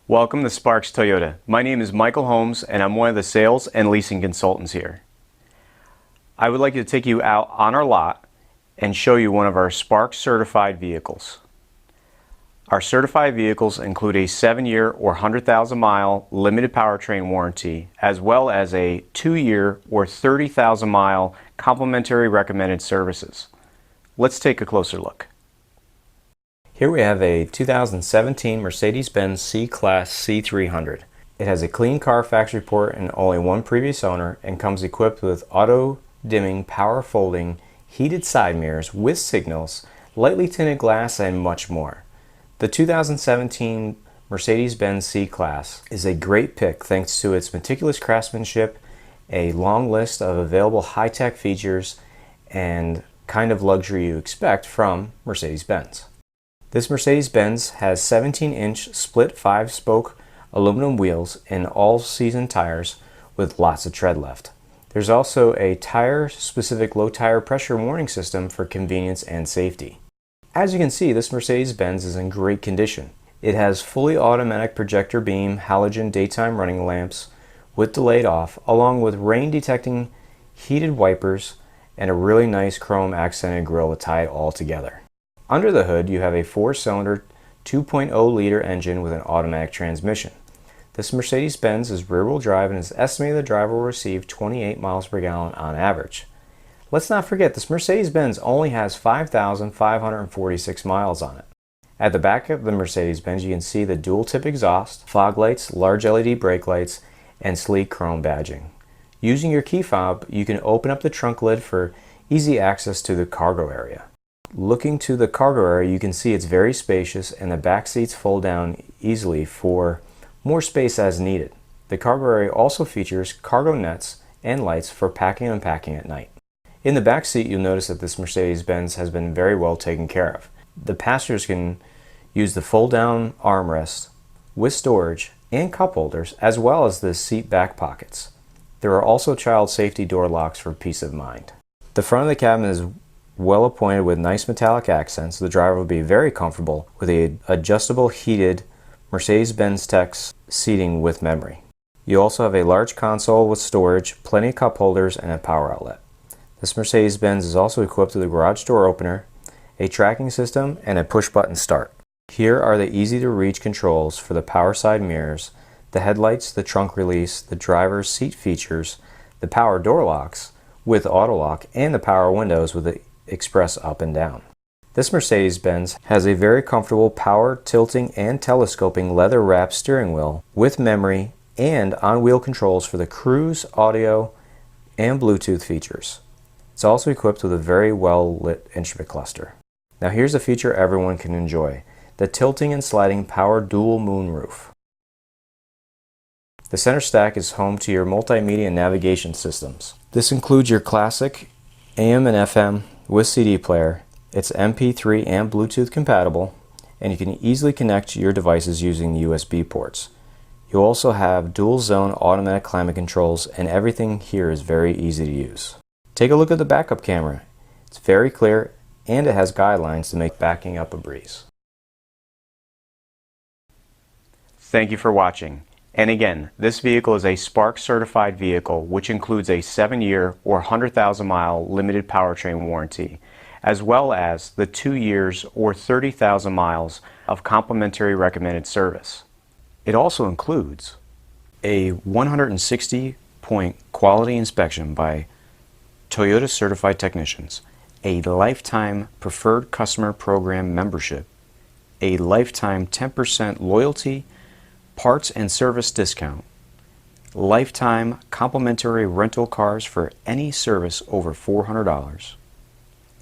Welcome to Sparks Toyota. My name is Michael Holmes and I'm one of the sales and leasing consultants here. I would like to take you out on our lot and show you one of our Sparks certified vehicles. Our certified vehicles include a 7-year or 100,000 mile limited powertrain warranty, as well as a 2-year or 30,000 mile complimentary recommended services. Let's take a closer look. Here we have a 2017 Mercedes-Benz C-Class C300. It has a clean Carfax report and only one previous owner, and comes equipped with auto-dimming, power-folding, heated side mirrors with signals, lightly tinted glass, and much more. The 2017 Mercedes-Benz C-Class is a great pick thanks to its meticulous craftsmanship, a long list of available high-tech features, and kind of luxury you expect from Mercedes-Benz. This Mercedes-Benz has 17-inch split 5-spoke aluminum wheels and all-season tires with lots of tread left. There's also a tire-specific low tire pressure warning system for convenience and safety. As you can see, this Mercedes-Benz is in great condition. It has fully automatic projector beam halogen daytime running lamps with delayed off, along with rain-detecting heated wipers and a really nice chrome accented grille to tie it all together. Under the hood, you have a 4-cylinder 2.0-liter engine with an automatic transmission. This Mercedes-Benz is rear-wheel drive and is estimated the driver will receive 28 miles per gallon on average. Let's not forget, this Mercedes-Benz only has 5,546 miles on it. At the back of the Mercedes-Benz, you can see the dual-tip exhaust, fog lights, large LED brake lights, and sleek chrome badging. Using your key fob, you can open up the trunk lid for easy access to the cargo area. Looking to the cargo area, you can see it's very spacious and the back seats fold down easily for more space as needed. The cargo area also features cargo nets and lights for packing and unpacking at night. In the back seat, you'll notice that this Mercedes-Benz has been very well taken care of. The passengers can use the fold-down armrest with storage and cup holders, as well as the seat back pockets. There are also child safety door locks for peace of mind. The front of the cabin is well appointed with nice metallic accents. The driver will be very comfortable with the adjustable heated Mercedes-Benz Tex seating with memory. You also have a large console with storage, plenty of cup holders, and a power outlet. This Mercedes-Benz is also equipped with a garage door opener, a tracking system, and a push-button start. Here are the easy-to-reach controls for the power side mirrors, the headlights, the trunk release, the driver's seat features, the power door locks with auto lock, and the power windows with the express up and down. This Mercedes-Benz has a very comfortable power tilting and telescoping leather wrapped steering wheel with memory and on-wheel controls for the cruise, audio, and Bluetooth features. It's also equipped with a very well lit instrument cluster. Now here's a feature everyone can enjoy: the tilting and sliding power dual moonroof. The center stack is home to your multimedia navigation systems. This includes your classic AM and FM with CD player. It's MP3 and Bluetooth compatible, and you can easily connect your devices using the USB ports. You also have dual zone automatic climate controls, and everything here is very easy to use. Take a look at the backup camera. It's very clear and it has guidelines to make backing up a breeze. Thank you for watching. And again, this vehicle is a Sparks certified vehicle, which includes a 7-year or 100,000 mile limited powertrain warranty, as well as the 2 years or 30,000 miles of complimentary recommended service. It also includes a 160-point quality inspection by Toyota certified technicians, a lifetime preferred customer program membership, a lifetime 10% loyalty parts and service discount, lifetime complimentary rental cars for any service over $400,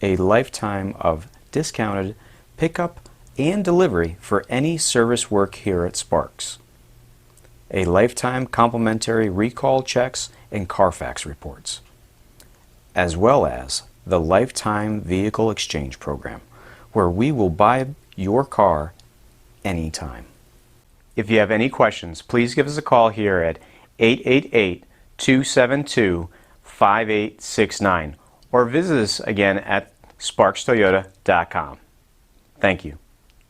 a lifetime of discounted pickup and delivery for any service work here at Sparks, a lifetime complimentary recall checks and Carfax reports, as well as the lifetime vehicle exchange program, where we will buy your car anytime. If you have any questions, please give us a call here at 888-272-5869 or visit us again at sparkstoyota.com. Thank you.